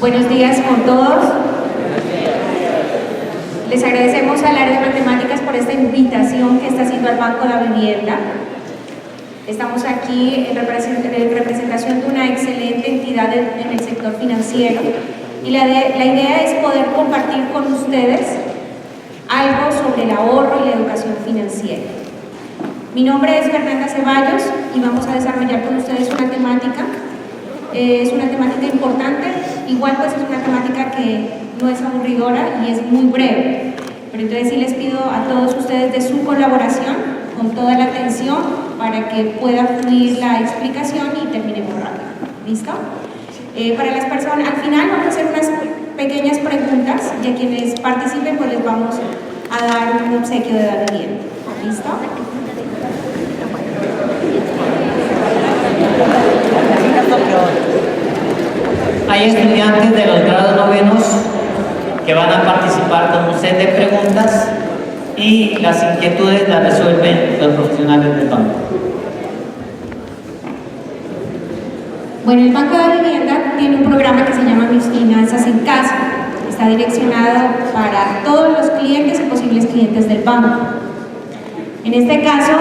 Buenos días con todos. Les agradecemos al área de matemáticas por esta invitación que está haciendo al Banco de la Vivienda. Estamos aquí en representación de una excelente entidad en el sector financiero y la idea es poder compartir con ustedes algo sobre el ahorro y la educación financiera. Mi nombre es Fernanda Ceballos y vamos a desarrollar con ustedes una temática. Es una temática importante, igual pues es una temática que no es aburridora y es muy breve. Pero entonces sí les pido a todos ustedes de su colaboración con toda la atención para que pueda fluir la explicación y terminemos rápido. ¿Listo? Para las personas, al final vamos a hacer unas pequeñas preguntas y a quienes participen pues les vamos a dar un obsequio de la vivienda. ¿Listo? Hay estudiantes de los grados novenos que van a participar con un set de preguntas y las inquietudes las resuelven los profesionales del banco. Bueno, el Banco de la Vivienda tiene un programa que se llama Mis Finanzas en Casa. Está direccionado para todos los clientes y posibles clientes del banco. En este caso,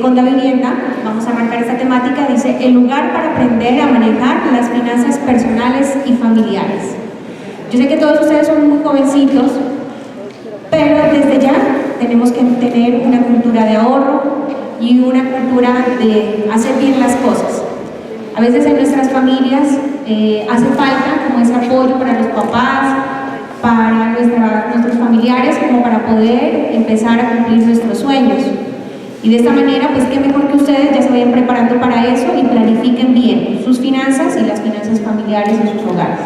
con la vivienda, vamos a arrancar esta temática, dice, el lugar para aprender a manejar las finanzas personales y familiares. Yo sé que todos ustedes son muy jovencitos, pero desde ya tenemos que tener una cultura de ahorro y una cultura de hacer bien las cosas. A veces en nuestras familias hace falta como ese apoyo para los papás, para nuestros familiares, como para poder empezar a cumplir nuestros sueños. Y de esta manera, pues qué mejor que ustedes ya se vayan preparando para eso y planifiquen bien sus finanzas y las finanzas familiares en sus hogares.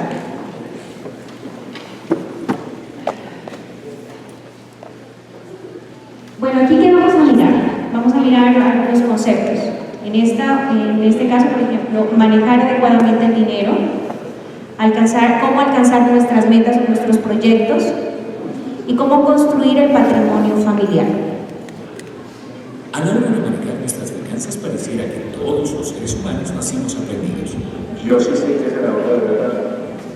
Bueno, aquí ¿qué vamos a mirar? Vamos a mirar algunos conceptos. En este caso, por ejemplo, manejar adecuadamente el dinero, cómo alcanzar nuestras metas o nuestros proyectos y cómo construir el patrimonio familiar. A la hora de manejar nuestras finanzas pareciera que todos los seres humanos nacimos aprendidos. Yo sí sé que es el ahorro de verdad.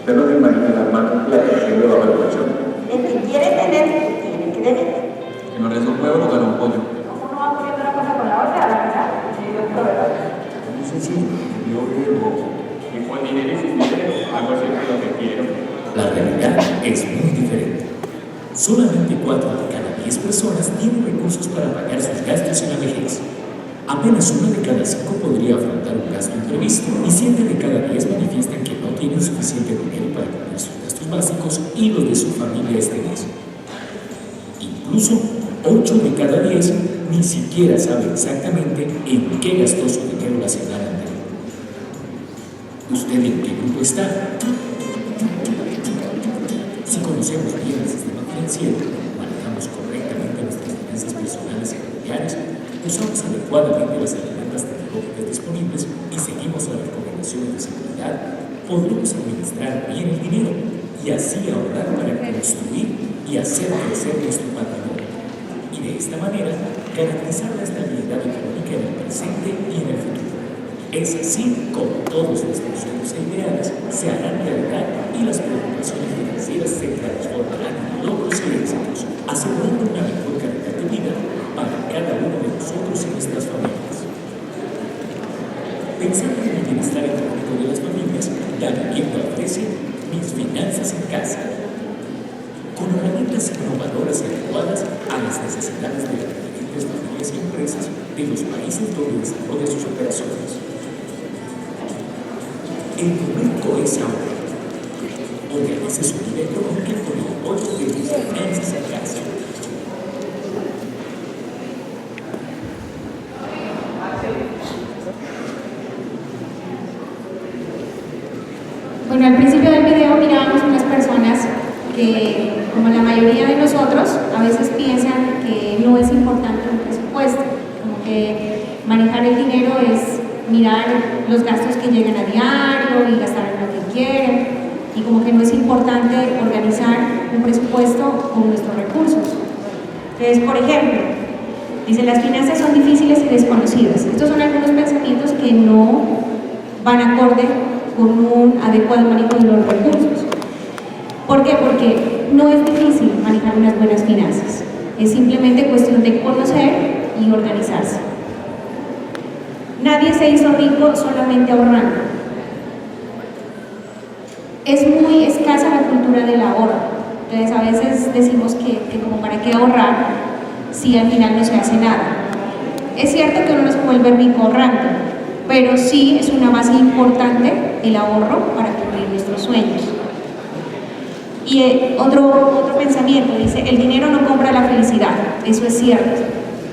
Usted no se imagina la mano plata que le bajo el colchón. El que quiere tener, tiene que deber. Que no les da un huevo, no gana un pollo. ¿Cómo no va poniendo una cosa con la otra? La verdad, sí, yo creo, ¿verdad? Muy sencillo. Yo debo. Y con dinero y sin dinero, hago siempre lo que quiero. La realidad es muy diferente. Solamente 4 de cada 10 personas tienen recursos para pagar sus gastos en la vejez. Apenas 1 de cada 5 podría afrontar un gasto imprevisto y 7 de cada 10 manifiestan que no tienen suficiente dinero para cubrir sus gastos básicos y los de su familia este mes. Incluso 8 de cada 10 ni siquiera sabe exactamente en qué gastó su dinero la semana anterior. ¿Usted en qué grupo está? Si conocemos bien el sistema financiero, manejamos correctamente nuestras finanzas personales y familiares, usamos adecuadamente las herramientas tecnológicas disponibles y seguimos las recomendaciones de seguridad, podremos administrar bien el dinero y así ahorrar para construir y hacer crecer nuestro patrimonio. Y de esta manera, garantizar la estabilidad económica en el presente y en el futuro. Es así como todos nuestros sueños e ideales se harán realidad y las preocupaciones financieras se transformarán en logros y éxitos, asegurando una mejor calidad de vida para cada uno de nosotros y nuestras familias. Pensando en el bienestar económico de las familias, la vivienda ofrece Mis Finanzas en Casa, con herramientas innovadoras y adecuadas a las necesidades de las diferentes familias y empresas de los países donde desarrolla sus operaciones. El momento es ahora. Organice su vida económica con el apoyo de Mis Finanzas en Casa. Bueno, al principio del video mirábamos unas personas que, como la mayoría de nosotros, a veces piensan que no es importante un presupuesto, como que manejar el dinero es mirar los gastos que llegan a diario y gastar en lo que quieren, y como que no es importante organizar un presupuesto con nuestros recursos. Entonces, por ejemplo, dice, las finanzas son difíciles y desconocidas. Estos son algunos pensamientos que no van acorde con un adecuado manejo de los recursos. ¿Por qué? Porque no es difícil manejar unas buenas finanzas, es simplemente cuestión de conocer y organizarse. Nadie se hizo rico solamente ahorrando. Es muy escasa la cultura del ahorro. Entonces a veces decimos que como para qué ahorrar si al final no se hace nada. Es cierto que uno no se vuelve rico ahorrando, pero sí es una base importante el ahorro para cumplir nuestros sueños. Y otro pensamiento dice, el dinero no compra la felicidad. Eso es cierto,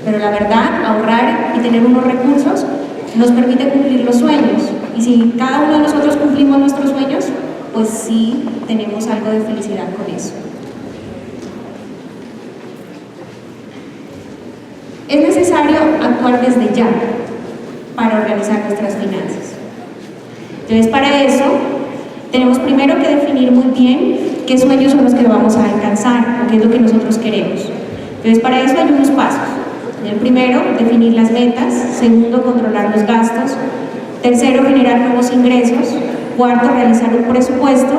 pero la verdad, ahorrar y tener unos recursos nos permite cumplir los sueños. Y si cada uno de nosotros cumplimos nuestros sueños, pues sí tenemos algo de felicidad con eso. Es necesario actuar desde ya para organizar nuestras finanzas. Entonces, para eso tenemos primero que definir muy bien qué sueños son los que vamos a alcanzar o qué es lo que nosotros queremos. Entonces, para eso hay unos pasos. El primero, definir las metas. Segundo, controlar los gastos. Tercero, generar nuevos ingresos. Cuarto, realizar un presupuesto.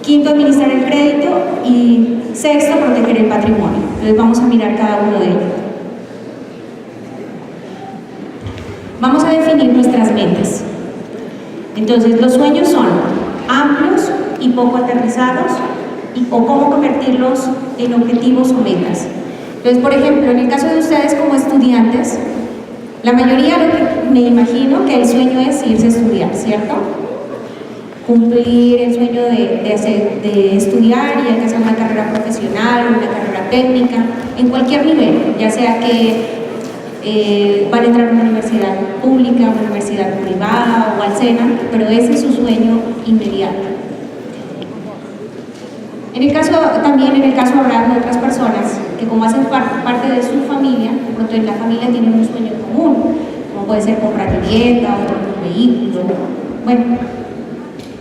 Quinto, administrar el crédito. Y sexto, proteger el patrimonio. Entonces, vamos a mirar cada uno de ellos. Vamos a definir nuestras metas. Entonces, los sueños son amplios y poco aterrizados, o cómo convertirlos en objetivos o metas. Entonces, por ejemplo, en el caso de ustedes como estudiantes, la mayoría, lo que me imagino que el sueño es irse a estudiar, ¿cierto? Cumplir el sueño de estudiar y alcanzar una carrera profesional, una carrera técnica, en cualquier nivel, ya sea que van a entrar a una universidad pública, una universidad privada o al SENA, pero ese es su sueño inmediato. También en el caso habrá de otras personas que como hacen parte de su familia, de pronto en la familia tienen un sueño común, como puede ser comprar vivienda o un vehículo. Bueno,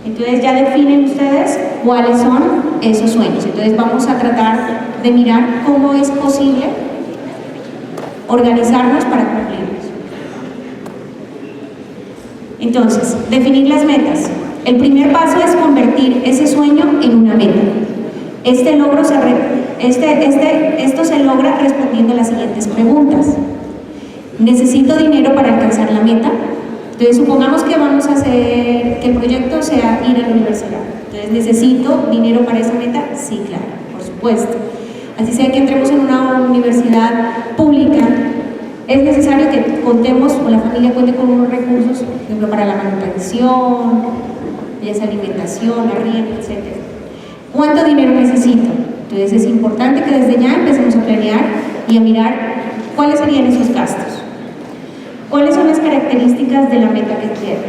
entonces ya definen ustedes cuáles son esos sueños. Entonces vamos a tratar de mirar cómo es posible organizarnos para cumplirlos. Entonces, definir las metas. El primer paso es convertir ese sueño en una meta. Esto se logra respondiendo a las siguientes preguntas. ¿Necesito dinero para alcanzar la meta? Entonces, supongamos que vamos a hacer, que el proyecto sea ir a la universidad. Entonces, ¿necesito dinero para esa meta? Sí, claro, por supuesto. Así sea que entremos en una universidad pública, es necesario que contemos, o la familia cuente con unos recursos, por ejemplo, para la manutención, ya sea alimentación, arriendo, etc. ¿Cuánto dinero necesito? Entonces es importante que desde ya empecemos a planear y a mirar cuáles serían esos gastos. ¿Cuáles son las características de la meta que quiero?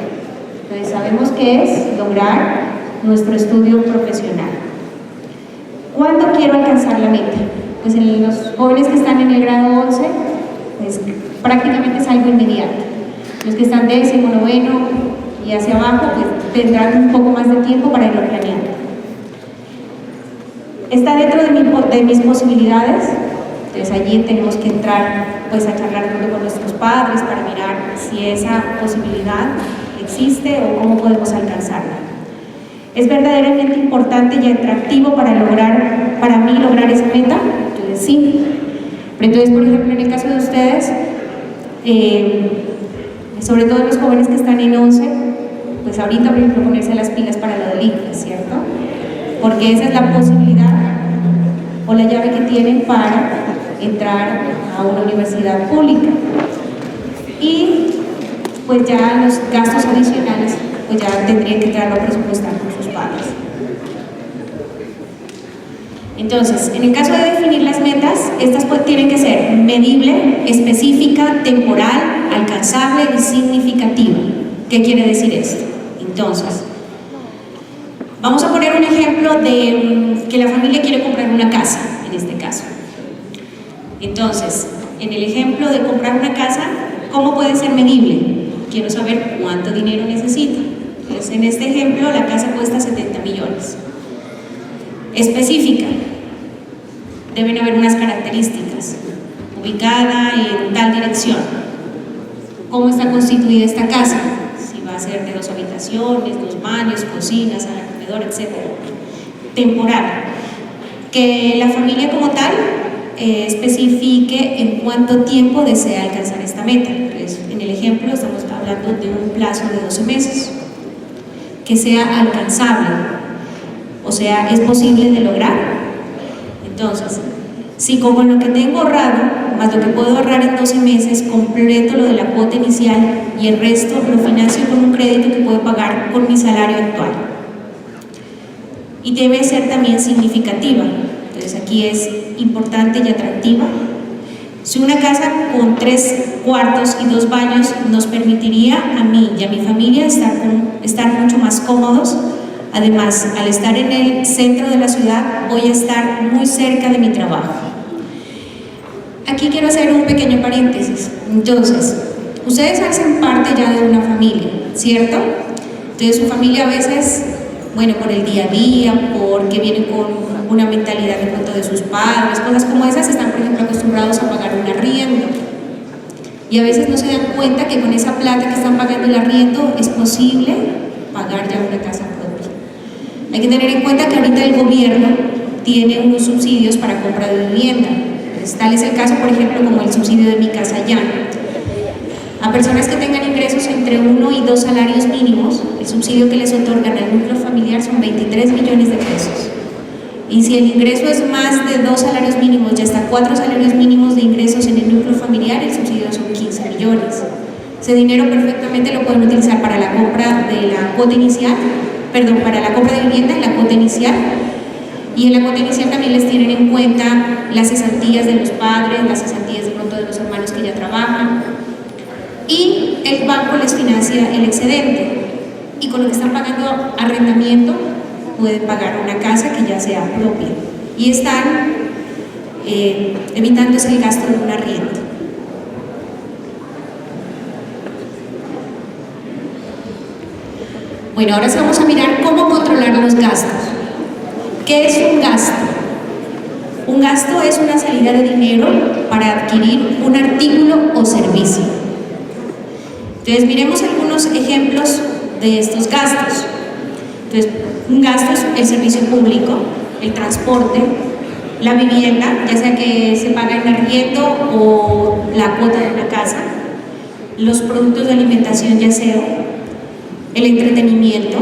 Entonces sabemos que es lograr nuestro estudio profesional. ¿Cuándo quiero alcanzar la meta? Pues en los jóvenes que están en el grado 11, pues prácticamente es algo inmediato. Los que están décimo, noveno y hacia abajo, pues tendrán un poco más de tiempo para irlo planeando. Está dentro de mis posibilidades, entonces allí tenemos que entrar pues a charlar con nuestros padres para mirar si esa posibilidad existe o cómo podemos alcanzarla. ¿Es verdaderamente importante y atractivo para mí lograr esa meta? Entonces sí. Pero entonces, por ejemplo, en el caso de ustedes, sobre todo los jóvenes que están en 11, pues ahorita habría que ponerse las pilas para lo del ICFES, ¿cierto? Porque esa es la posibilidad o la llave que tienen para entrar a una universidad pública. Y pues ya los gastos adicionales pues ya tendrían que entrarlo a presupuestar con sus padres. Entonces, en el caso de definir las metas, estas pues tienen que ser medible, específica, temporal, alcanzable y significativa. ¿Qué quiere decir esto? Entonces, vamos a poner un ejemplo de que la familia quiere comprar una casa, en este caso. Entonces, en el ejemplo de comprar una casa, ¿cómo puede ser medible? Quiero saber cuánto dinero necesita. Entonces, en este ejemplo, la casa cuesta 70 millones. Específica. Deben haber unas características. Ubicada en tal dirección. ¿Cómo está constituida esta casa? Si va a ser de 2 habitaciones. habitaciones, 2 baños, cocina, sala, comedor, etc. Temporal. Que la familia como tal especifique en cuánto tiempo desea alcanzar esta meta. Entonces, en el ejemplo estamos hablando de un plazo de 12 meses. Que sea alcanzable, o sea, es posible de lograr. Entonces, si con lo que tengo ahorrado, más lo que puedo ahorrar en 12 meses, completo lo de la cuota inicial y el resto lo financio con un crédito que puedo pagar con mi salario actual. Y debe ser también significativa. Entonces aquí es importante y atractiva. Si una casa con 3 cuartos y 2 baños nos permitiría a mí y a mi familia estar mucho más cómodos. Además, al estar en el centro de la ciudad, voy a estar muy cerca de mi trabajo. Aquí quiero hacer un pequeño paréntesis. Entonces, ustedes hacen parte ya de una familia, ¿cierto? Entonces, su familia a veces, bueno, por el día a día, porque vienen con una mentalidad de pronto de sus padres, cosas como esas, están, por ejemplo, acostumbrados a pagar un arriendo. Y a veces no se dan cuenta que con esa plata que están pagando el arriendo es posible pagar ya una casa propia. Hay que tener en cuenta que ahorita el gobierno tiene unos subsidios para compra de vivienda. Pues, tal es el caso, por ejemplo, como el subsidio de Mi Casa Ya. A personas que tengan ingresos entre 1 y 2 salarios mínimos, el subsidio que les otorgan al núcleo familiar son 23 millones de pesos. Y si el ingreso es más de 2 salarios mínimos y hasta 4 salarios mínimos de ingresos en el núcleo familiar, el subsidio son 15 millones. Ese dinero perfectamente lo pueden utilizar para la compra de la cuota inicial, perdón, para la compra de vivienda y la cuota inicial. Y en la cuota inicial también les tienen en cuenta las cesantías de los padres, las cesantías de pronto de los hermanos que ya trabajan. Y el banco les financia el excedente. Y con lo que están pagando arrendamiento, pueden pagar una casa que ya sea propia. Y están evitándose el gasto de un arriendo. Bueno, ahora sí vamos a mirar cómo controlar los gastos. ¿Qué es un gasto? Un gasto es una salida de dinero para adquirir un artículo o servicio. Entonces, miremos algunos ejemplos de estos gastos. Entonces, un gasto es el servicio público, el transporte, la vivienda, ya sea que se paga en arriendo o la cuota de una casa, los productos de alimentación y aseo, el entretenimiento,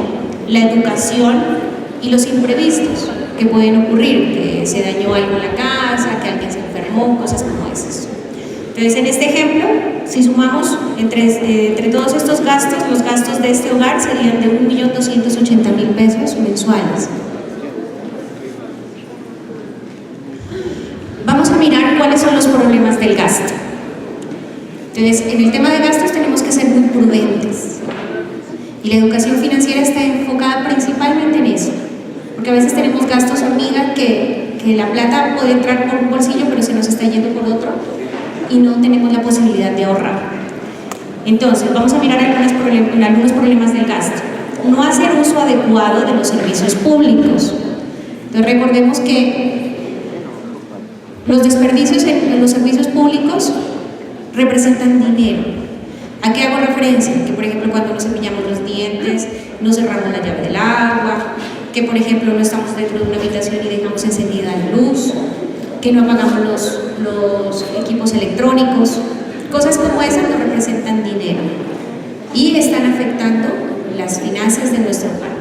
la educación y los imprevistos que pueden ocurrir, que se dañó algo en la casa, que alguien se enfermó, cosas como esas. Entonces, en este ejemplo, si sumamos entre todos estos gastos, los gastos de este hogar serían de 1.280.000 pesos mensuales. Vamos a mirar cuáles son los problemas del gasto. Entonces, en el tema de gastos tenemos que ser muy prudentes. Y la educación financiera está enfocada principalmente en eso. Porque a veces tenemos gastos hormiga que la plata puede entrar por un bolsillo, pero se nos está yendo por otro y no tenemos la posibilidad de ahorrar. Entonces, vamos a mirar algunos problemas del gasto. No hacer uso adecuado de los servicios públicos. Entonces, recordemos que los desperdicios en los servicios públicos representan dinero. ¿A qué hago referencia? Que, por ejemplo, cuando nos cepillamos los dientes, no cerramos la llave del agua, que, por ejemplo, no estamos dentro de una habitación y dejamos encendida la luz, que no apagamos los equipos electrónicos. Cosas como esas nos representan dinero y están afectando las finanzas de nuestro hogar.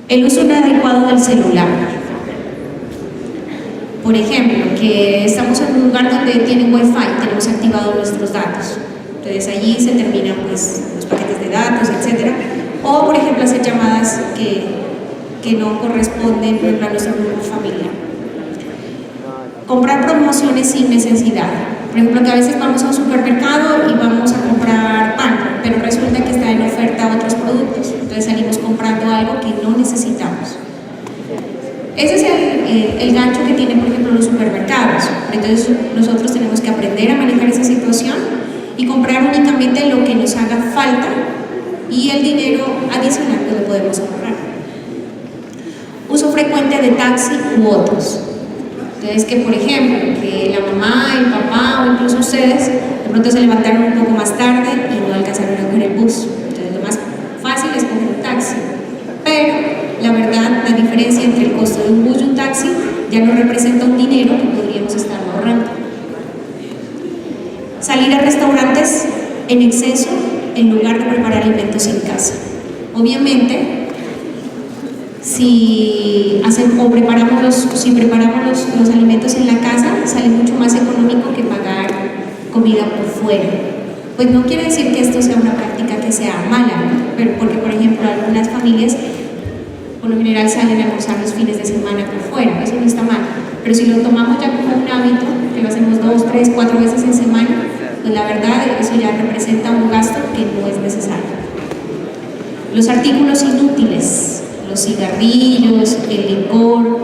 El uso inadecuado del celular. Por ejemplo, que estamos en un lugar donde tienen Wi-Fi, tenemos activados nuestros datos. Entonces allí se terminan pues, los paquetes de datos, etc. O, por ejemplo, hacer llamadas que no corresponden a nuestro grupo familiar. Comprar promociones sin necesidad. Por ejemplo, que a veces vamos a un supermercado y vamos a comprar pan, pero resulta que está en oferta otros productos. Entonces salimos comprando algo que no necesitamos. Ese es el gancho que tienen, por ejemplo, los supermercados. Entonces nosotros tenemos que aprender a manejar esa situación y comprar únicamente lo que nos haga falta y el dinero adicional que lo podemos ahorrar. Uso frecuente de taxi u otros. Entonces, que por ejemplo, que la mamá, el papá o incluso ustedes de pronto se levantaron un poco más tarde y no alcanzaron a coger el bus. Entonces, lo más fácil diferencia entre el costo de un bus y un taxi ya no representa un dinero que podríamos estar ahorrando. Salir a restaurantes en exceso en lugar de preparar alimentos en casa. Obviamente, si preparamos los alimentos en la casa, sale mucho más económico que pagar comida por fuera. Pues no quiere decir que esto sea una práctica que sea mala, ¿no? Pero porque, por ejemplo, algunas familias por lo general salen a almorzar los fines de semana por fuera, eso no está mal. Pero si lo tomamos ya como un hábito, que lo hacemos 2, 3, 4 veces en semana, pues la verdad eso ya representa un gasto que no es necesario. Los artículos inútiles, los cigarrillos, el licor,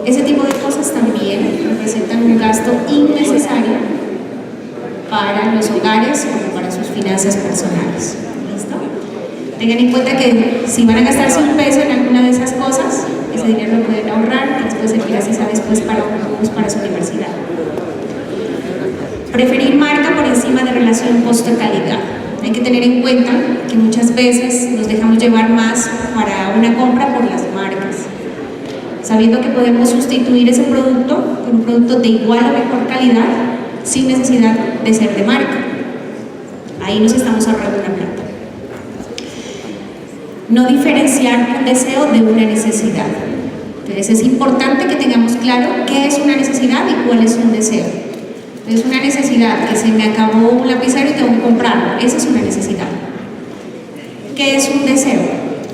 ese tipo de cosas también representan un gasto innecesario para los hogares o para sus finanzas personales. ¿Listo? Tengan en cuenta que si van a gastarse un peso en alguna de esas cosas, ese dinero lo pueden ahorrar, que les puede servir así después para un bus para su universidad. Preferir marca por encima de relación costo-calidad. Hay que tener en cuenta que muchas veces nos dejamos llevar más para una compra por las marcas, sabiendo que podemos sustituir ese producto por un producto de igual o mejor calidad sin necesidad de ser de marca. Ahí nos estamos ahorrando una plata. No diferenciar un deseo de una necesidad. Entonces es importante que tengamos claro qué es una necesidad y cuál es un deseo. Es una necesidad, que se me acabó un lapicero y tengo que comprarlo, esa es una necesidad. ¿Qué es un deseo?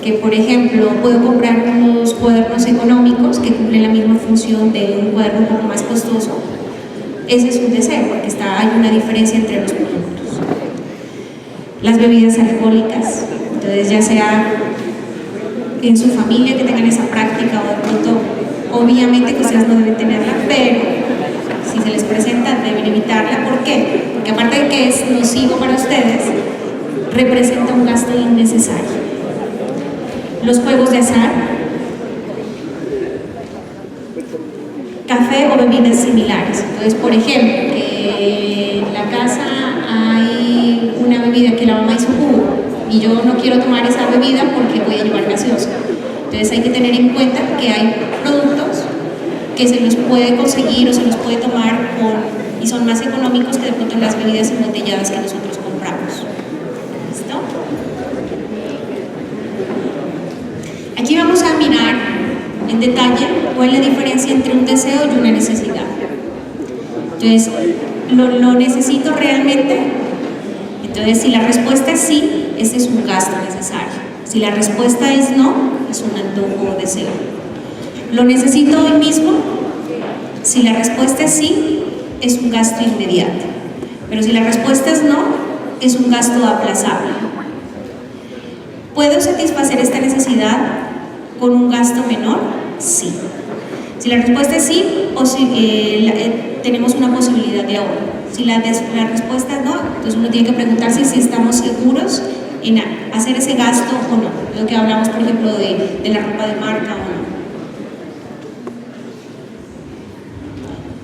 Que por ejemplo puedo comprar unos cuadernos económicos que cumplen la misma función de un cuaderno un poco más costoso. Ese es un deseo, porque hay una diferencia entre los productos. Las bebidas alcohólicas, entonces ya sea en su familia que tengan esa práctica o de pronto, obviamente que ustedes no deben tenerla, pero si se les presenta deben evitarla. ¿Por qué? Porque aparte de que es nocivo para ustedes, representa un gasto innecesario. Los juegos de azar, café o bebidas similares. Entonces, por ejemplo, que en la casa hay una bebida que la mamá hizo jugo y yo no quiero tomar esa bebida porque voy a llevar gaseosa. Entonces hay que tener en cuenta que hay productos que se los puede conseguir o se los puede tomar y son más económicos que de pronto las bebidas embotelladas que nosotros compramos. ¿Listo? Aquí vamos a mirar en detalle cuál es la diferencia entre un deseo y una necesidad. Entonces, ¿lo necesito realmente? Entonces, si la respuesta es sí, ese es un gasto necesario. Si la respuesta es no, es un antojo o deseo. ¿Lo necesito hoy mismo? Si la respuesta es sí, es un gasto inmediato. Pero si la respuesta es no, es un gasto aplazable. ¿Puedo satisfacer esta necesidad con un gasto menor? Sí. Si la respuesta es sí, tenemos una posibilidad de ahorro. Si la respuesta es no, entonces uno tiene que preguntarse si estamos seguros en hacer ese gasto o no. Lo que hablamos, por ejemplo, de la ropa de marca o no.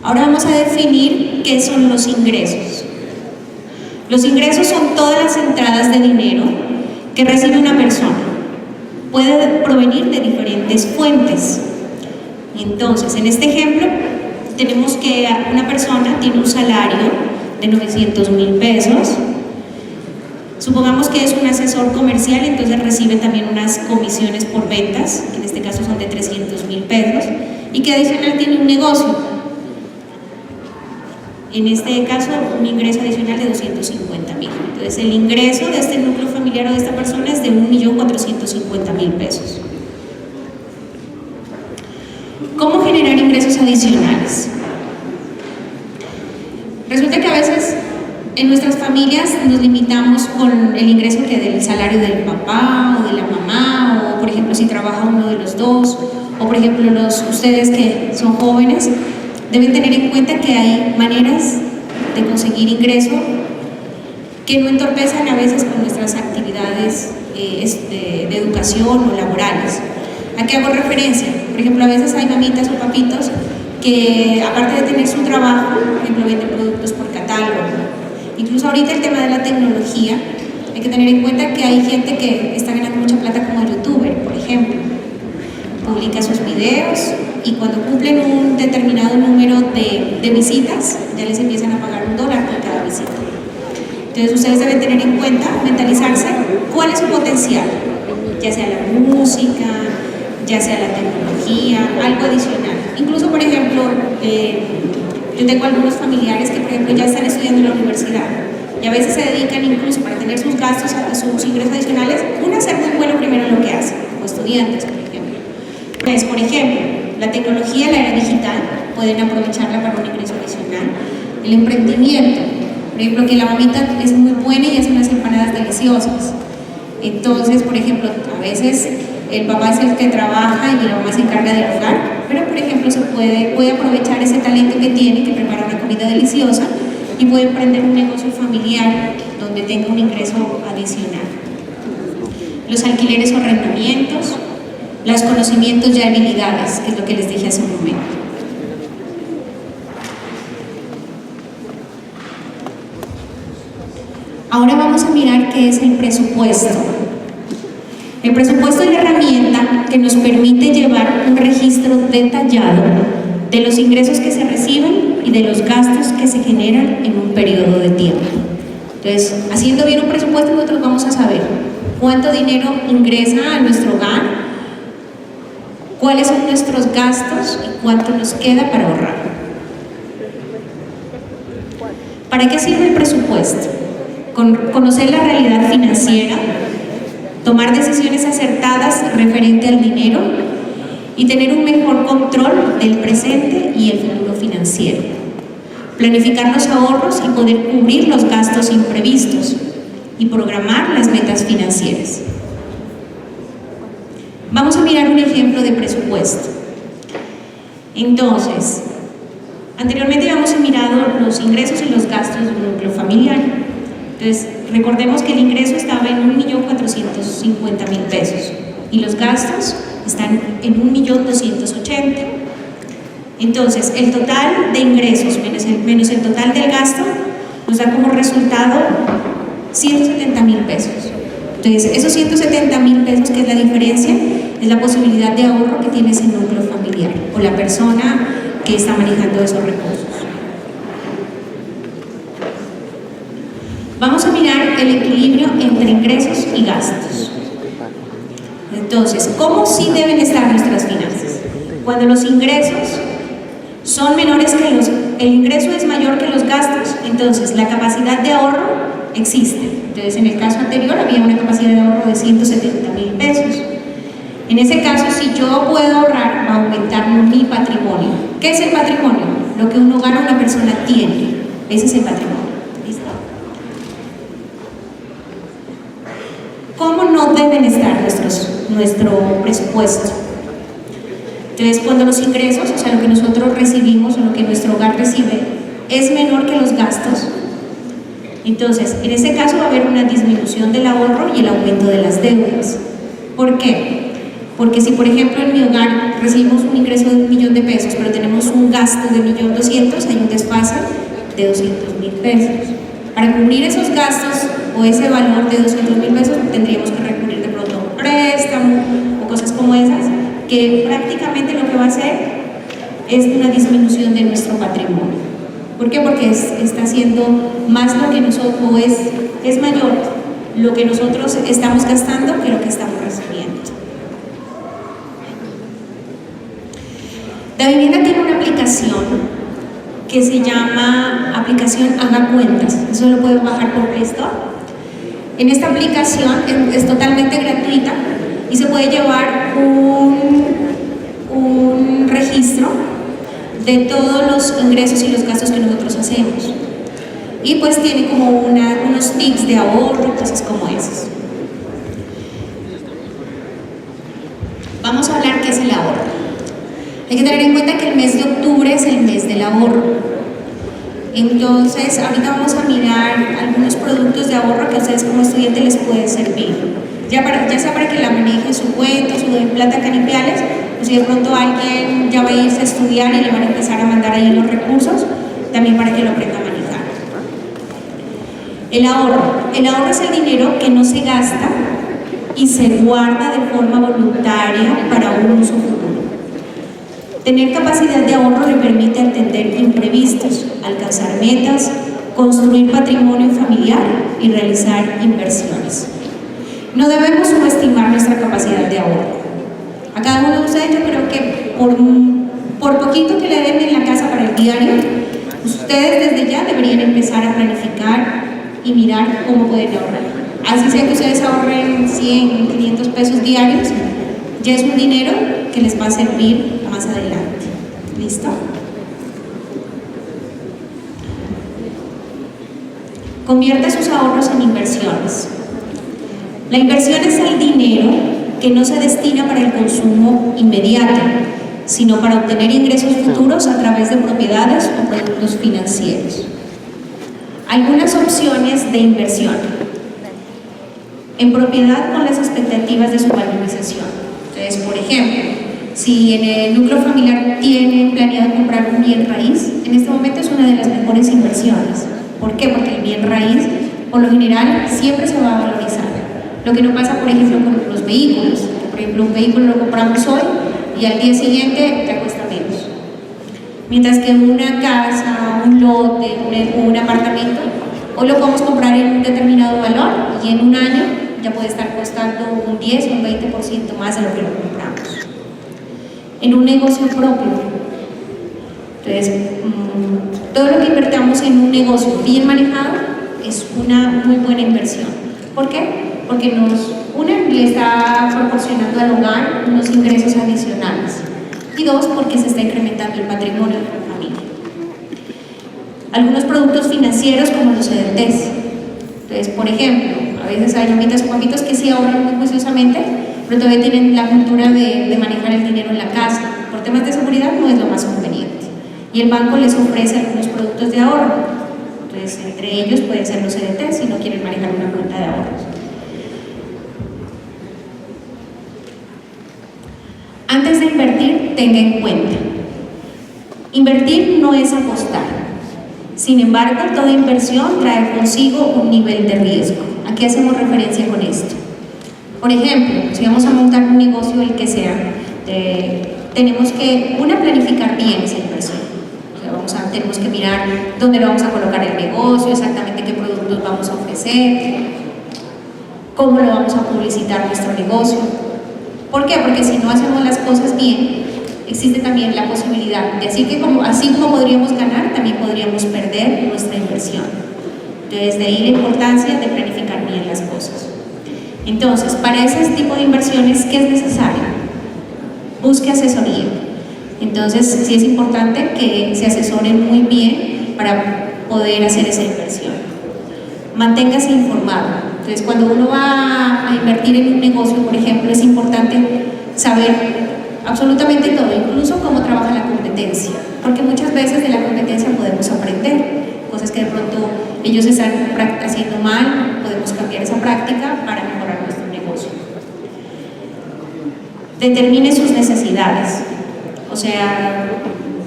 Ahora vamos a definir qué son los ingresos. Los ingresos son todas las entradas de dinero que recibe una persona. Puede provenir de diferentes fuentes. Entonces, en este ejemplo, tenemos que una persona tiene un salario de 900,000 pesos. Supongamos que es un asesor comercial, entonces recibe también unas comisiones por ventas, que en este caso son de 300,000 pesos, y que adicional tiene un negocio. En este caso, un ingreso adicional de 250,000. Entonces, el ingreso de este núcleo familiar o de esta persona es de 1.450.000 pesos. ¿Cómo generar ingresos adicionales? Resulta que a veces en nuestras familias nos limitamos con el ingreso que del salario del papá o de la mamá, o por ejemplo si trabaja uno de los dos, o por ejemplo ustedes que son jóvenes deben tener en cuenta que hay maneras de conseguir ingreso que no entorpezan a veces con nuestras actividades de educación o laborales. ¿A qué hago referencia? Por ejemplo, a veces hay mamitas o papitos que aparte de tener su trabajo, por ejemplo, venden productos por catálogo. Incluso ahorita el tema de la tecnología, hay que tener en cuenta que hay gente que está ganando mucha plata como youtuber, por ejemplo. publica sus videos y cuando cumplen un determinado número de visitas, ya les empiezan a pagar $1 por cada visita. Entonces ustedes deben tener en cuenta, mentalizarse cuál es su potencial, ya sea la música, ya sea la tecnología, algo adicional. Incluso, por ejemplo, yo tengo algunos familiares que, por ejemplo, ya están estudiando en la universidad y a veces se dedican incluso para tener sus gastos, sus ingresos adicionales, a ser muy bueno primero en lo que hacen, como estudiantes, por ejemplo. Entonces, por ejemplo, la tecnología, la era digital, pueden aprovecharla para un ingreso adicional. El emprendimiento, por ejemplo, que la mamita es muy buena y hace unas empanadas deliciosas. Entonces, por ejemplo, a veces el papá es el que trabaja y la mamá se encarga del hogar, pero por ejemplo se puede aprovechar ese talento que tiene, que prepara una comida deliciosa, y puede emprender un negocio familiar donde tenga un ingreso adicional. Los alquileres o arrendamientos, los conocimientos y habilidades, que es lo que les dije hace un momento. Ahora vamos a mirar qué es el presupuesto. El presupuesto es la herramienta que nos permite llevar un registro detallado de los ingresos que se reciben y de los gastos que se generan en un periodo de tiempo. Entonces, haciendo bien un presupuesto, nosotros vamos a saber cuánto dinero ingresa a nuestro hogar, cuáles son nuestros gastos y cuánto nos queda para ahorrar. ¿Para qué sirve el presupuesto? Conocer la realidad financiera, tomar decisiones acertadas referente al dinero y tener un mejor control del presente y el futuro financiero. Planificar los ahorros y poder cubrir los gastos imprevistos y programar las metas financieras. Vamos a mirar un ejemplo de presupuesto. Entonces, anteriormente habíamos mirado los ingresos y los gastos de un núcleo familiar. Entonces, recordemos que el ingreso estaba en 1.450.000 pesos y los gastos están en 1.280.000. Entonces, el total de ingresos menos el total del gasto nos da como resultado 170.000 pesos. Entonces, esos 170.000 pesos, que es la diferencia, es la posibilidad de ahorro que tiene ese núcleo familiar o la persona que está manejando esos recursos. Vamos a mirar el equilibrio entre ingresos y gastos. Entonces, ¿cómo sí deben estar nuestras finanzas? Cuando los ingresos son menores que el ingreso es mayor que los gastos, entonces la capacidad de ahorro existe. Entonces, en el caso anterior había una capacidad de ahorro de 170.000 pesos. En ese caso, si yo puedo ahorrar, va a aumentar mi patrimonio. ¿Qué es el patrimonio? Lo que un hogar o una persona tiene. Ese es el patrimonio. ¿Cómo no deben estar nuestro presupuesto? Entonces, cuando los ingresos, o sea, lo que nosotros recibimos o lo que nuestro hogar recibe, es menor que los gastos, entonces, en ese caso va a haber una disminución del ahorro y el aumento de las deudas. ¿Por qué? Porque si, por ejemplo, en mi hogar recibimos un ingreso de 1.000.000 de pesos, pero tenemos un gasto de 1.200.000, hay un desfase de 200.000 pesos. Para cubrir esos gastos o ese valor de 200.000 pesos tendríamos que recurrir de pronto a un préstamo o cosas como esas, que prácticamente lo que va a hacer es una disminución de nuestro patrimonio. ¿Por qué? Porque está siendo más lo que nosotros, o es mayor lo que nosotros estamos gastando que lo que estamos recibiendo. La vivienda tiene una aplicación que se llama aplicación Haga Cuentas. Eso lo pueden bajar por Play Store. En esta aplicación es totalmente gratuita y se puede llevar un registro de todos los ingresos y los gastos que nosotros hacemos. Y pues tiene como unos tips de ahorro, cosas como esas. Vamos a hablar qué es el ahorro. Hay que tener en cuenta que el mes de octubre es el mes del ahorro. Entonces, ahorita vamos a mirar algunos productos de ahorro que a ustedes como estudiantes les pueden servir. Ya sea para que la manejen su cuenta, su plata canipiales, o si de pronto alguien ya va a irse a estudiar y le van a empezar a mandar ahí los recursos, también para que lo aprenda a manejar. El ahorro es el dinero que no se gasta y se guarda de forma voluntaria para un uso futuro. Tener capacidad de ahorro le permite atender imprevistos, alcanzar metas, construir patrimonio familiar y realizar inversiones. No debemos subestimar nuestra capacidad de ahorro. A cada uno de ustedes yo creo que por poquito que le den en la casa para el diario, ustedes desde ya deberían empezar a planificar y mirar cómo pueden ahorrar. Así sea que ustedes ahorren 100, 500 pesos diarios, ya es un dinero que les va a servir más adelante. ¿Listo? Convierte sus ahorros en inversiones. La inversión es el dinero que no se destina para el consumo inmediato, sino para obtener ingresos futuros a través de propiedades o productos financieros. Algunas opciones de inversión. En propiedad con las expectativas de su valorización. Entonces, por ejemplo, si en el núcleo familiar tienen planeado comprar un bien raíz, en este momento es una de las mejores inversiones. ¿Por qué? Porque el bien raíz, por lo general, siempre se va a valorizar. Lo que no pasa, por ejemplo, con los vehículos. Por ejemplo, un vehículo lo compramos hoy y al día siguiente ya cuesta menos. Mientras que una casa, un lote, un apartamento, hoy lo podemos comprar en un determinado valor y en un año ya puede estar costando un 10 o un 20% más de lo que lo compramos. En un negocio propio. Entonces, todo lo que invertamos en un negocio bien manejado es una muy buena inversión. ¿Por qué? Porque le está proporcionando al hogar unos ingresos adicionales. Y dos, porque se está incrementando el patrimonio de la familia. Algunos productos financieros como los CDTs. Entonces, por ejemplo, a veces hay mamitas o papitos que sí ahorran muy juiciosamente, pero todavía tienen la cultura de manejar el dinero en la casa. Por temas de seguridad no es lo más conveniente. Y el banco les ofrece algunos productos de ahorro. Entonces, entre ellos pueden ser los CDTs si no quieren manejar una cuenta de ahorros. Antes de invertir, tenga en cuenta, invertir no es apostar. Sin embargo, toda inversión trae consigo un nivel de riesgo. ¿A qué hacemos referencia con esto? Por ejemplo, si vamos a montar un negocio, el que sea, tenemos que, planificar bien esa inversión. O sea, tenemos que mirar dónde lo vamos a colocar el negocio, exactamente qué productos vamos a ofrecer, cómo lo vamos a publicitar nuestro negocio. ¿Por qué? Porque si no hacemos las cosas bien, existe también la posibilidad de así como podríamos ganar, también podríamos perder nuestra inversión. Entonces, de ahí la importancia de planificar bien las cosas. Entonces, para ese tipo de inversiones, ¿qué es necesario? Busque asesoría. Entonces, sí es importante que se asesoren muy bien para poder hacer esa inversión. Manténgase informado. Entonces, cuando uno va a invertir en un negocio, por ejemplo, es importante saber absolutamente todo, incluso cómo trabaja la competencia, porque muchas veces de la competencia podemos aprender cosas que de pronto ellos están haciendo mal, podemos cambiar esa práctica para mejorar nuestro negocio. Determine sus necesidades, o sea,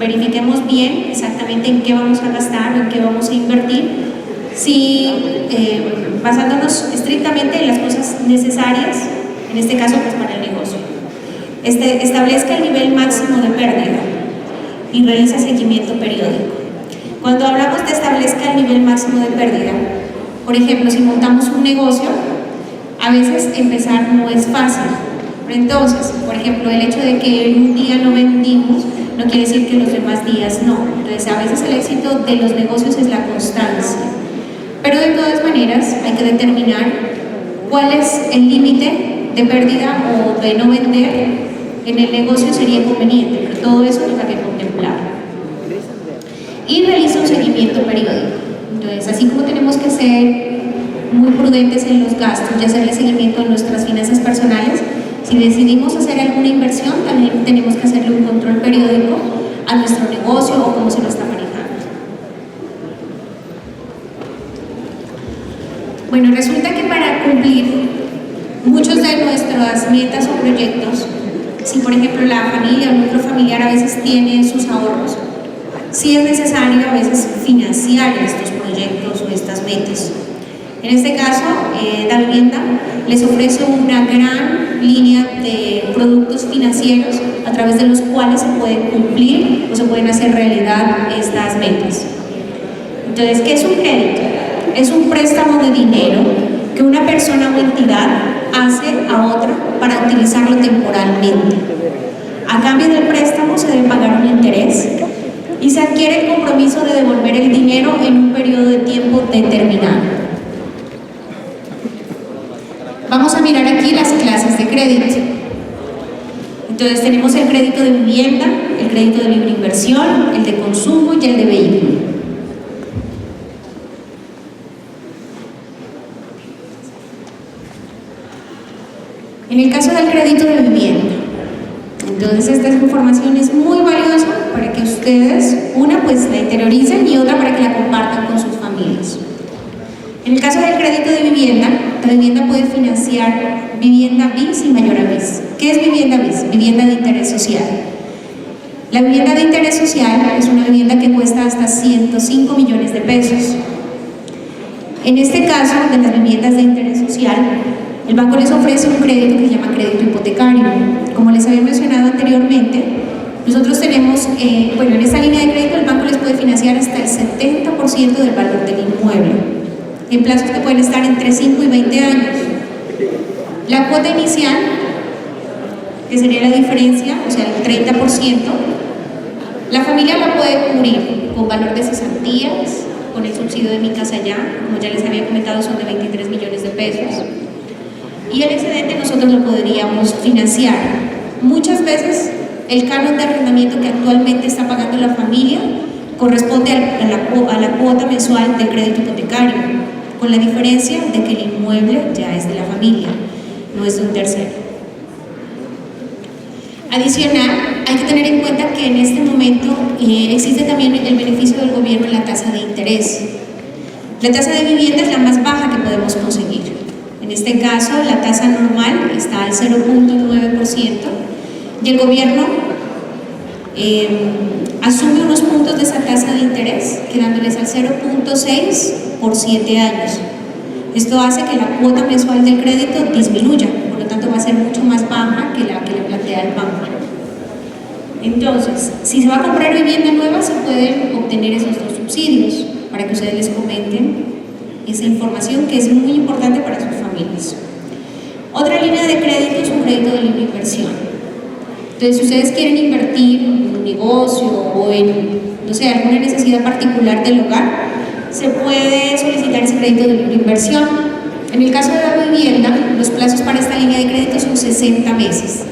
verifiquemos bien exactamente en qué vamos a gastar o en qué vamos a invertir, si basándonos estrictamente en las cosas necesarias, en este caso pues para el negocio. Establezca el nivel máximo de pérdida y realiza seguimiento periódico. Cuando hablamos de establezca el nivel máximo de pérdida, por ejemplo, si montamos un negocio, a veces empezar no es fácil. Pero entonces, por ejemplo, el hecho de que un día no vendimos no quiere decir que los demás días no. Entonces, a veces el éxito de los negocios es la constancia. Pero de todas maneras, hay que determinar cuál es el límite de pérdida o de no vender en el negocio sería conveniente, pero todo eso lo hay que contemplar. Y realiza un seguimiento periódico. Entonces, así como tenemos que ser muy prudentes en los gastos y hacerle seguimiento a nuestras finanzas personales, si decidimos hacer alguna inversión, también tenemos que hacerle un control periódico a nuestro negocio o cómo se lo está manejando. Bueno, resulta que para cumplir muchos de nuestras metas o proyectos, si por ejemplo la familia o el núcleo familiar a veces tiene sus ahorros, sí es necesario a veces financiar estos proyectos o estas metas. En este caso, Davivienda les ofrece una gran línea de productos financieros a través de los cuales se pueden cumplir o se pueden hacer realidad estas metas. Entonces, ¿qué es un crédito? Es un préstamo de dinero que una persona o entidad hace a otra para utilizarlo temporalmente. A cambio del préstamo se debe pagar un interés y se adquiere el compromiso de devolver el dinero en un periodo de tiempo determinado. Vamos a mirar aquí las clases de crédito. Entonces tenemos el crédito de vivienda, el crédito de libre inversión, el de consumo y el de vehículo. En el caso del crédito de vivienda, entonces esta información es muy valiosa para que ustedes, una, pues la interioricen y otra para que la compartan con sus familias. En el caso del crédito de vivienda, la vivienda puede financiar vivienda bis y mayor a bis. ¿Qué es vivienda bis? Vivienda de interés social. La vivienda de interés social es una vivienda que cuesta hasta 105 millones de pesos. En este caso, de las viviendas de interés social, el banco les ofrece un crédito que se llama crédito hipotecario. Como les había mencionado anteriormente, nosotros tenemos, en esta línea de crédito el banco les puede financiar hasta el 70% del valor del inmueble, en plazos que pueden estar entre 5 y 20 años. La cuota inicial, que sería la diferencia, o sea, el 30%, la familia la puede cubrir con valor de cesantías, con el subsidio de Mi Casa Ya, como ya les había comentado, son de 23 millones de pesos. Y el excedente nosotros lo podríamos financiar. Muchas veces el canon de arrendamiento que actualmente está pagando la familia corresponde a la cuota mensual del crédito hipotecario, con la diferencia de que el inmueble ya es de la familia, no es de un tercero. Adicional, hay que tener en cuenta que en este momento existe también el beneficio del gobierno en la tasa de interés. La tasa de vivienda es la más baja que podemos conseguir. En este caso, la tasa normal está al 0.9% y el gobierno asume unos puntos de esa tasa de interés, quedándoles al 0.6 por 7 años. Esto hace que la cuota mensual del crédito disminuya, por lo tanto va a ser mucho más baja que la que le plantea el banco. Entonces, si se va a comprar vivienda nueva, se pueden obtener esos dos subsidios para que ustedes les comenten esa información que es muy importante para sus familias. Otra línea de crédito es un crédito de libre inversión. Entonces, si ustedes quieren invertir en un negocio o en, no sé, alguna necesidad particular del hogar, se puede solicitar ese crédito de libre inversión. En el caso de la vivienda, los plazos para esta línea de crédito son 60 meses,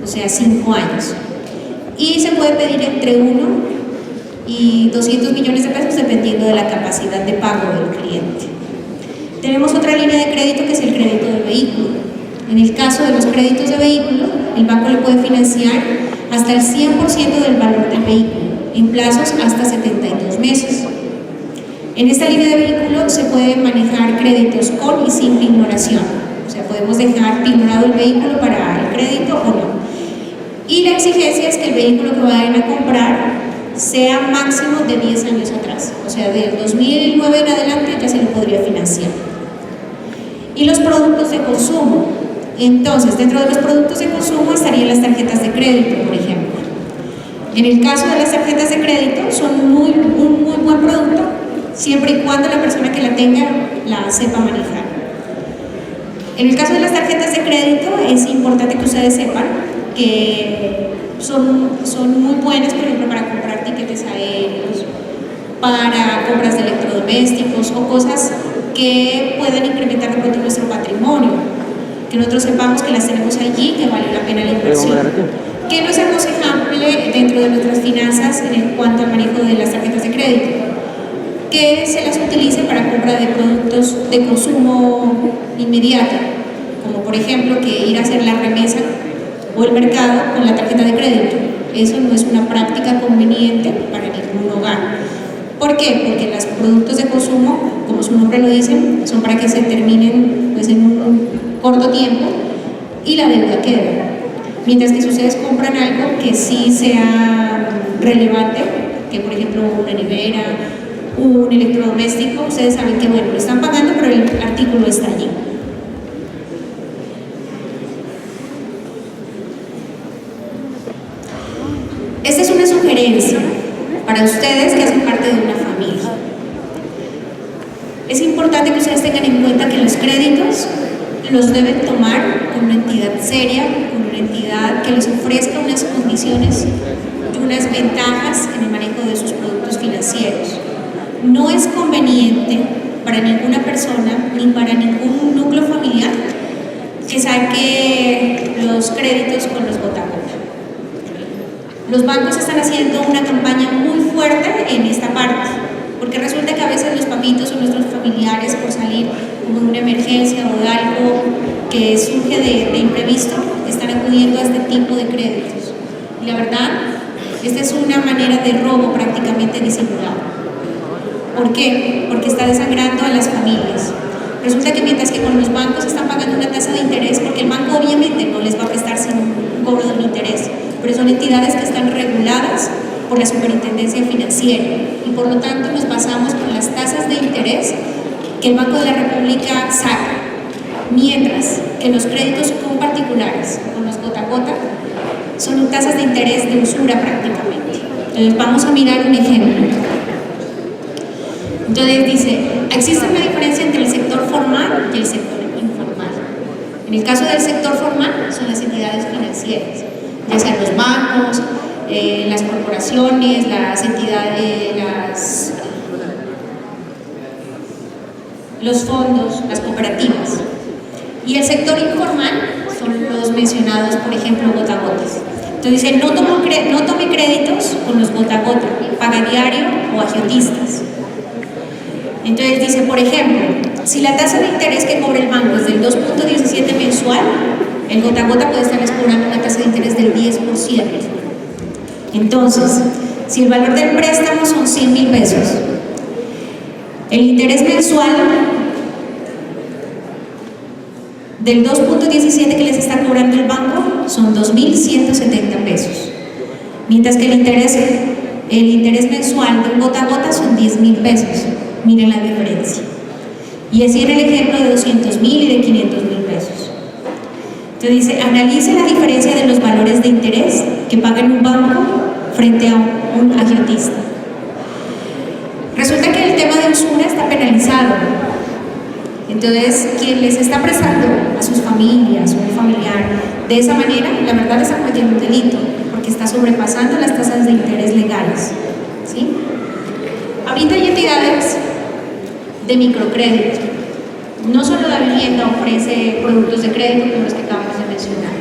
o sea, 5 años. Y se puede pedir entre 1 y 200 millones de pesos dependiendo de la capacidad de pago del cliente. Tenemos otra línea de crédito que es el crédito de vehículo. En el caso de los créditos de vehículo, el banco le puede financiar hasta el 100% del valor del vehículo, en plazos hasta 72 meses. En esta línea de vehículo se pueden manejar créditos con y sin pignoración, o sea, podemos dejar pignorado el vehículo para el crédito o no. Y la exigencia es que el vehículo que vayan a comprar sea máximo de 10 años atrás, o sea, del 2009 en adelante ya se lo podría financiar. Y los productos de consumo. Entonces, dentro de los productos de consumo estarían las tarjetas de crédito, por ejemplo. En el caso de las tarjetas de crédito, son un muy buen producto, siempre y cuando la persona que la tenga la sepa manejar. En el caso de las tarjetas de crédito, es importante que ustedes sepan que son muy buenas, por ejemplo, para comprar tiquetes aéreos, para compras de electrodomésticos o cosas que puedan incrementar de pronto nuestro patrimonio, que nosotros sepamos que las tenemos allí, que vale la pena la inversión. ¿Qué no es aconsejable dentro de nuestras finanzas en cuanto al manejo de las tarjetas de crédito? Que se las utilice para compra de productos de consumo inmediato, como por ejemplo que ir a hacer la remesa o el mercado con la tarjeta de crédito. Eso no es una práctica conveniente para ningún hogar. ¿Por qué? Porque los productos de consumo, como su nombre lo dice, son para que se terminen pues, en un corto tiempo y la deuda queda. Mientras que si ustedes compran algo que sí sea relevante, que por ejemplo una nevera, un electrodoméstico, ustedes saben que bueno, lo están pagando, pero el artículo está allí. Esta es una sugerencia para ustedes que hacen parte de una familia. Es importante que ustedes tengan en cuenta que los créditos los deben tomar con una entidad seria, con una entidad que les ofrezca unas condiciones y unas ventajas en el manejo de sus productos financieros. No es conveniente para ninguna persona ni para ningún núcleo familiar que saque los créditos con los gota a gota. Los bancos están haciendo una campaña muy fuerte en esta parte, porque resulta que a veces los papitos o nuestros familiares, por salir como de una emergencia o de algo que surge de imprevisto, están acudiendo a este tipo de créditos. Y la verdad, esta es una manera de robo prácticamente disimulado. ¿Por qué? Porque está desangrando a las familias. Resulta que mientras que con los bancos están pagando una tasa de interés, porque el banco obviamente no les va a prestar sin un cobro de un interés, pero son entidades que están reguladas por la Superintendencia Financiera y por lo tanto nos basamos con las tasas de interés que el Banco de la República saca, mientras que los créditos con particulares, con los gota a gota, son tasas de interés de usura prácticamente. Entonces vamos a mirar un ejemplo. Entonces dice, existe una diferencia entre el sector formal y el sector informal. En el caso del sector formal son las entidades financieras, ya sean los bancos, las corporaciones, las entidades, los fondos, las cooperativas. Y el sector informal son los mencionados, por ejemplo, gota a gotas. Entonces dice, no tome créditos con los gota a gota, paga diario o agiotistas. Entonces dice, por ejemplo, si la tasa de interés que cobra el banco es del 2.17 mensual, el gota a gota puede estarles cobrando una tasa de interés del 10%. Entonces, si el valor del préstamo son 100,000 pesos, el interés mensual del 2.17 que les está cobrando el banco son 2.170 pesos, mientras que el interés mensual de un gota a gota son 10,000 pesos. Miren la diferencia. Y así en el ejemplo de 200,000 y de 500,000 pesos. Entonces dice, analice la diferencia de los valores de interés que paga en un banco frente a un agiotista. Resulta que el tema de usura está penalizado. Entonces, quien les está prestando a sus familias o un familiar de esa manera, la verdad está cometiendo un delito, porque está sobrepasando las tasas de interés legales. ¿Sí? Ahorita hay entidades de microcrédito. No solo la vivienda ofrece productos de crédito como los que acabamos de mencionar.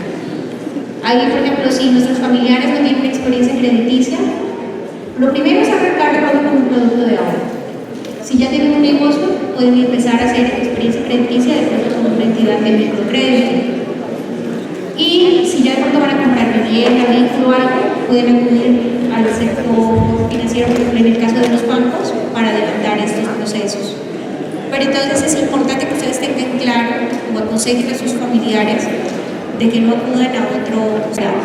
Ahí, por ejemplo, si nuestros familiares no tienen experiencia crediticia, lo primero es arrancar con un producto de ahorro. Si ya tienen un negocio, pueden empezar a hacer experiencia crediticia de pronto con una entidad de microcrédito. Y si ya de pronto van a comprar vivienda, vehículo o algo, pueden acudir al sector financiero, por ejemplo, en el caso de los bancos, para adelantar estos procesos. Pero entonces es importante que ustedes tengan claro o aconsejen a sus familiares de que no acudan a otro lado.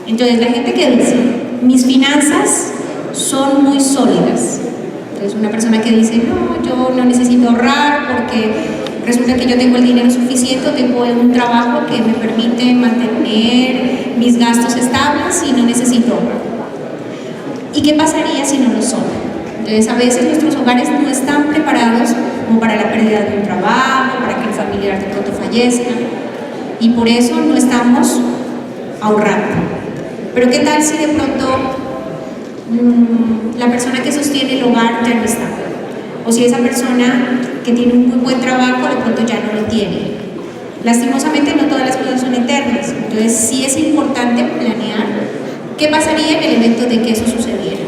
Entonces la gente que dice, mis finanzas son muy sólidas. Entonces una persona que dice, no, yo no necesito ahorrar porque resulta que yo tengo el dinero suficiente, tengo un trabajo que me permite mantener mis gastos estables y no necesito ahorrar. ¿Y qué pasaría si no lo son? Entonces a veces nuestros hogares no están preparados como para la pérdida de un trabajo, para que el familiar de pronto fallezca, y por eso no estamos ahorrando. Pero ¿qué tal si de pronto la persona que sostiene el hogar ya no está? O si esa persona que tiene un muy buen trabajo de pronto ya no lo tiene. Lastimosamente no todas las cosas son eternas, entonces sí es importante planear qué pasaría en el evento de que eso sucediera.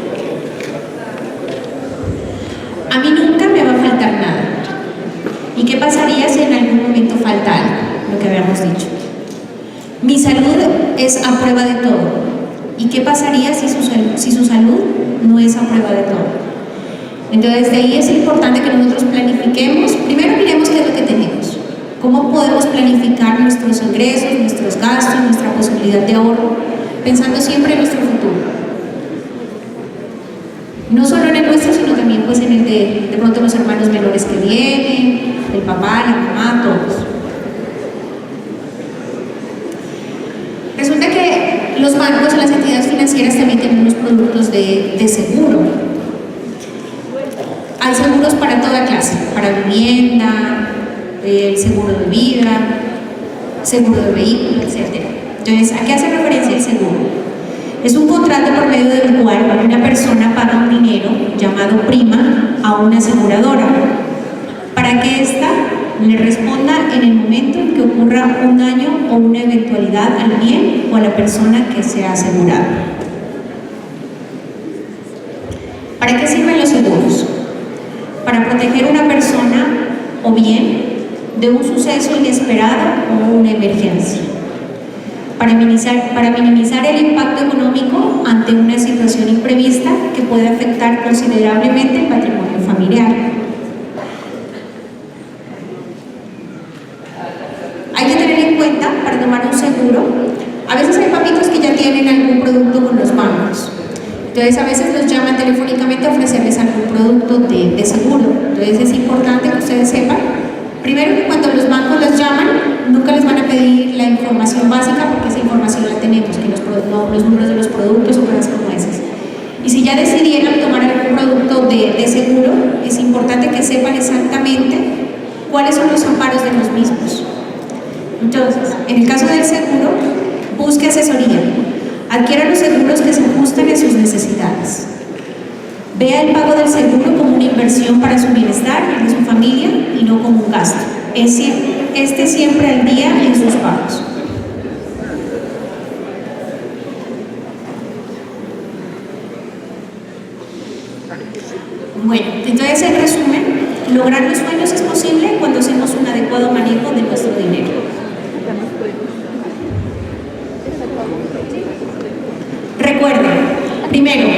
A mí nunca me va a faltar nada. ¿Y qué pasaría si en algún momento falta algo? Lo que habíamos dicho. Mi salud es a prueba de todo. ¿Y qué pasaría si su salud no es a prueba de todo? Entonces, de ahí es importante que nosotros planifiquemos. Primero miremos qué es lo que tenemos. ¿Cómo podemos planificar nuestros ingresos, nuestros gastos, nuestra posibilidad de ahorro, pensando siempre en nuestro futuro? No solo pues en el de pronto los hermanos menores que vienen, el papá, la mamá, todos. Resulta que los bancos o las entidades financieras también tienen unos productos de seguro. Hay seguros para toda clase, para vivienda, el seguro de vida, seguro de vehículo, etc. Entonces, ¿a qué hace referencia el seguro? Es un contrato por medio del cual una persona paga un dinero llamado prima a una aseguradora para que ésta le responda en el momento en que ocurra un daño o una eventualidad al bien o a la persona que sea asegurada. ¿Para qué sirven los seguros? Para proteger a una persona o bien de un suceso inesperado o una emergencia. Para minimizar el impacto económico ante una situación imprevista que puede afectar considerablemente el patrimonio familiar. Hay que tener en cuenta, para tomar un seguro, a veces hay papitos que ya tienen algún producto con los bancos. Entonces a veces los llaman telefónicamente a ofrecerles algún producto de seguro. Entonces es importante que ustedes sepan, primero, que cuando los bancos los llaman, nunca les van a pedir la información básica, porque esa información la tenemos, que los números de los productos o cosas como esas. Y si ya decidieron tomar algún producto de seguro, es importante que sepan exactamente cuáles son los amparos de los mismos. Entonces, en el caso del seguro, busque asesoría. Adquiera los seguros que se ajusten a sus necesidades. Vea el pago del seguro como una inversión para su bienestar y el de su familia y no como un gasto. Esté siempre al día en sus pagos. Bueno, entonces en resumen, lograr los sueños es posible cuando hacemos un adecuado manejo de nuestro dinero. Recuerden, primero,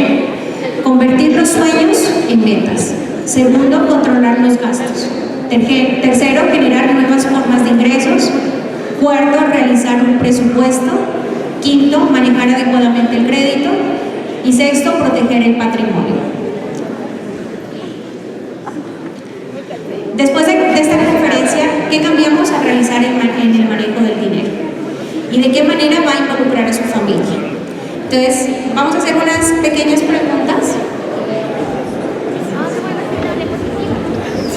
convertir los sueños en metas. Segundo, controlar los gastos. Tercero, generar nuevas formas de ingresos. Cuarto, realizar un presupuesto. Quinto, manejar adecuadamente el crédito. Y sexto, proteger el patrimonio. Después de esta conferencia, ¿qué cambiamos al realizar en el manejo del dinero? ¿Y de qué manera va a involucrar a su familia? Entonces, vamos a hacer unas pequeñas preguntas.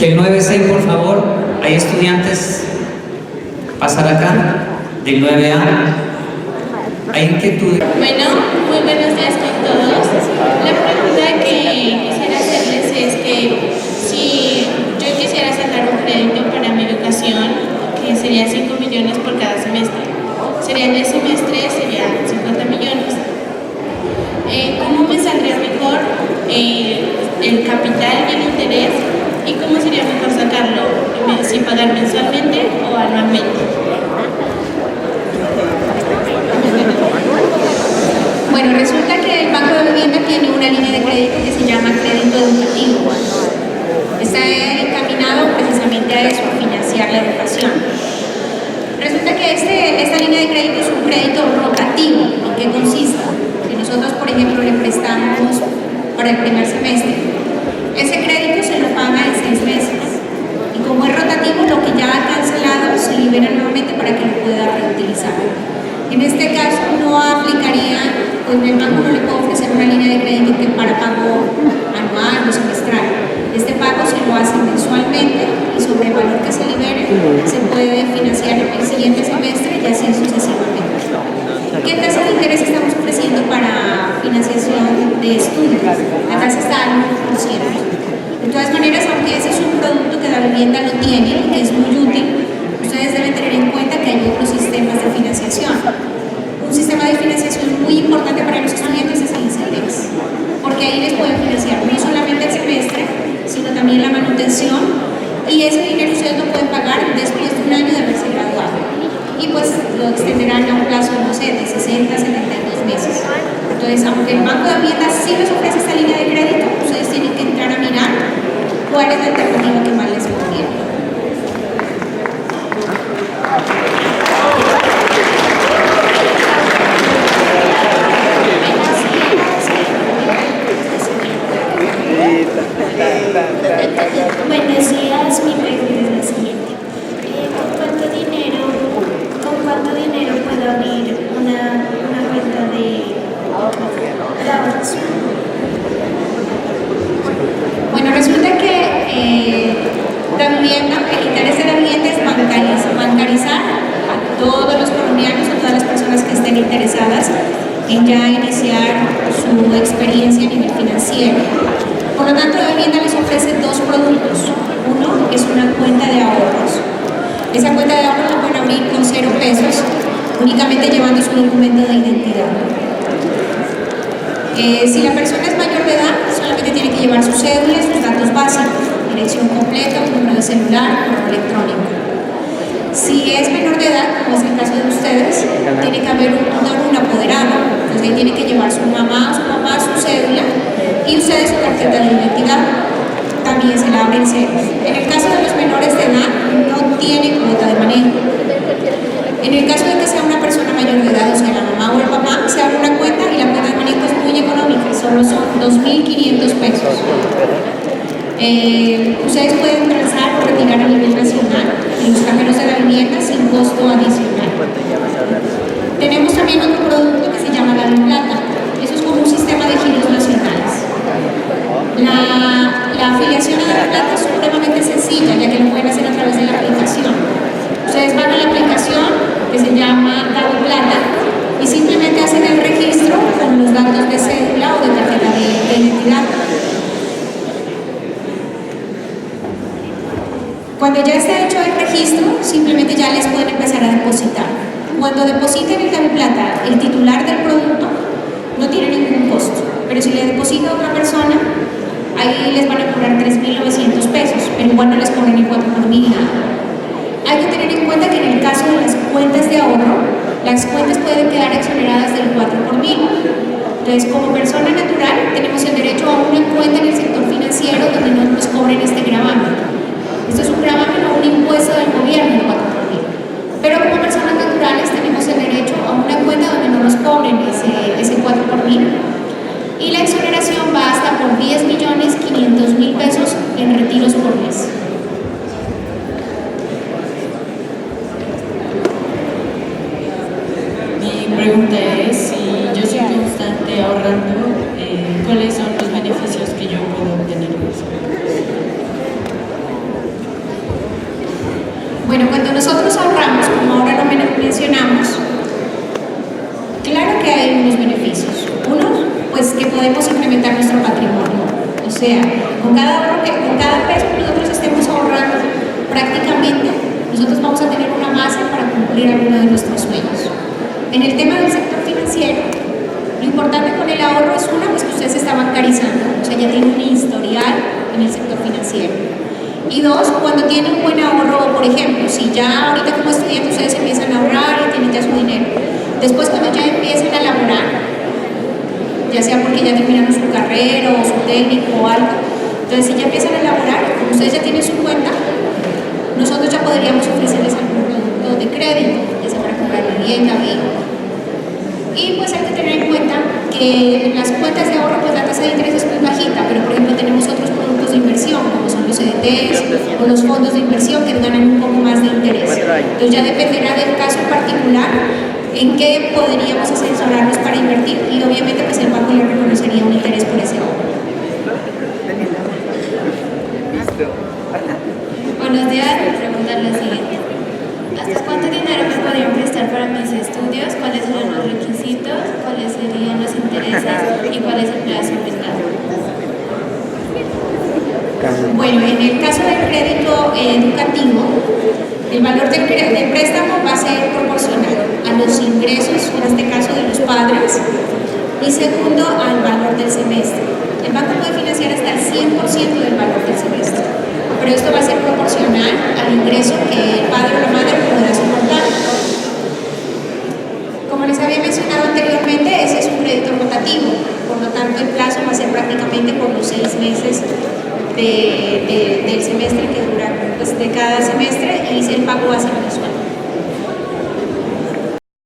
El 9C, por favor. Hay estudiantes. Pasar acá. Del 9A. Hay inquietud. Bueno, muy buenos días con todos. La pregunta que quisiera hacerles es que si yo quisiera sacar un crédito para mi educación, que sería 5 millones por cada semestre, sería el semestre, sería 50 millones. ¿Cómo me saldría mejor el capital y el interés? ¿Y cómo sería mejor sacarlo? ¿Si pagar mensualmente o anualmente? Bueno, resulta que el Banco de Vivienda tiene una línea de crédito que se llama crédito educativo. Está encaminado precisamente a eso, a financiar la educación. Resulta que esta línea de crédito es un crédito rotativo. ¿En qué consiste? Que nosotros, por ejemplo, le prestamos para el primer semestre. Ese crédito se lo paga en 6 meses. Y como es rotativo, lo que ya ha cancelado se libera nuevamente para que lo pueda reutilizar. En este caso no aplicaría, pues el banco no le puede ofrecer una línea de crédito que para pago anual o semestral. Este pago se lo hace mensualmente y sobre el valor que se libere se puede financiar el siguiente semestre y así sucesivamente. ¿Qué tasa de interés estamos ofreciendo para financiación de estudios? La tasa está al 1%. De todas maneras, aunque ese es un producto que la vivienda lo tiene y que es muy útil, ustedes deben tener en cuenta que hay otros sistemas de financiación. Un sistema de financiación muy importante para los estudiantes es el ICETEX, porque ahí les pueden financiar no solamente el semestre, sino también la manutención, y ese dinero ustedes lo pueden pagar después de un año de haberse graduado. Y pues lo extenderán a un plazo, no sé, de 60 a 72 meses. Entonces, aunque el Banco de Vivienda sí les ofrece esta línea de crédito, ustedes tienen que entrar a mirar cuál es la alternativa que más les conviene. todos los colombianos o todas las personas que estén interesadas en ya iniciar su experiencia a nivel financiero. Por lo tanto, la vivienda les ofrece dos productos. Uno es una cuenta de ahorros. Esa cuenta de ahorros la pueden abrir con 0 pesos, únicamente llevando su documento de identidad. Si la persona es mayor de edad, solamente tiene que llevar su cédula y sus datos básicos, dirección completa, número de celular, correo electrónico. Si es menor de edad, como es el caso de ustedes, tiene que haber un tutor o un apoderado. Entonces ahí tiene que llevar su mamá o su papá su cédula y ustedes su tarjeta de identidad. También se la abren ceros. En el caso de los menores de edad, no tiene cuota de manejo. En el caso de que sea una persona mayor de edad, o sea, la mamá o el papá, se abre una cuenta y la cuenta de manejo es muy económica, solo son 2.500 pesos. Ustedes pueden transar o retirar a nivel nacional en los cajeros de la vivienda sin costo adicional. Tenemos también otro producto que se llama la Plata. Eso es como un sistema de giros nacionales. La afiliación a la Plata es supremamente sencilla, ya que lo pueden hacer a través de la aplicación. Ustedes van a la aplicación que se llama Dado Plata y simplemente hacen el registro con los datos de cédula o de tarjeta de identidad. Cuando ya está hecho el registro, simplemente ya les pueden empezar a depositar. Cuando depositen el Dado Plata, el titular del producto no tiene ningún costo, pero si le deposita a otra persona, ahí les van a cobrar 3.900 pesos, pero igual no les cobran el 4 por mil nada. Hay que tener en cuenta que en el caso de las cuentas de ahorro, las cuentas pueden quedar exoneradas del 4 por mil. Entonces, como persona natural, tenemos el derecho a una cuenta en el sector financiero donde no nos cobren este gravamen. Esto es un gravamen o un impuesto del gobierno, el 4 por mil. Pero como personas naturales tenemos el derecho a una cuenta donde no nos cobren ese 4 por mil. Y la exoneración va hasta por 10.500.000 pesos en retiros por mes. Mi pregunta es, si yo soy constante ahorrando, ¿cuáles son los beneficios que yo puedo obtener con eso? Bueno, cuando nosotros ahorramos, como ahora lo mencionamos, claro que hay unos beneficios. Uno, pues que podemos incrementar nuestro patrimonio. O sea, con cada peso que nosotros estemos ahorrando, prácticamente nosotros vamos a tener una base para cumplir alguno de nuestros sueños. En el tema del sector financiero, lo importante con el ahorro es una, pues que usted se está bancarizando, o sea, ya tiene un historial en el sector financiero. Y dos, cuando tiene un buen ahorro, por ejemplo, si ya ahorita como estudiantes ustedes empiezan a ahorrar y tienen ya su dinero, después cuando ya empiecen a laborar, ya sea porque ya terminaron su carrera o su técnico o algo, entonces si ya empiezan a laborar, como ustedes ya tienen su cuenta, nosotros ya podríamos ofrecerles algún producto de crédito, ya sea para comprar vivienda, vehículo. Y pues hay que tener en cuenta que las cuentas de ahorro, pues la tasa de interés es muy bajita, pero por ejemplo tenemos otros productos de inversión, como son los CDTs o los fondos de inversión que ganan un poco más de interés. Entonces ya dependerá del caso particular en qué podríamos asesorarnos para invertir y obviamente pues el banco le reconocería un interés por ese ahorro. Buenos días, mi pregunta es la siguiente. ¿Hasta cuánto dinero me podrían prestar para mis estudios? ¿Cuáles son los requisitos? ¿Cuáles serían los intereses? ¿Y cuál es el plazo inventado? Bueno, en el caso del crédito educativo, el valor del préstamo va a ser proporcional a los ingresos, en este caso de los padres, y segundo, al valor del semestre. El banco puede financiar hasta el 100% del valor del semestre, pero esto va a ser proporcional al ingreso que el padre o la madre pueda soportar. Como les había mencionado anteriormente, ese es un crédito rotativo, por lo tanto el plazo va a ser prácticamente por los 6 meses de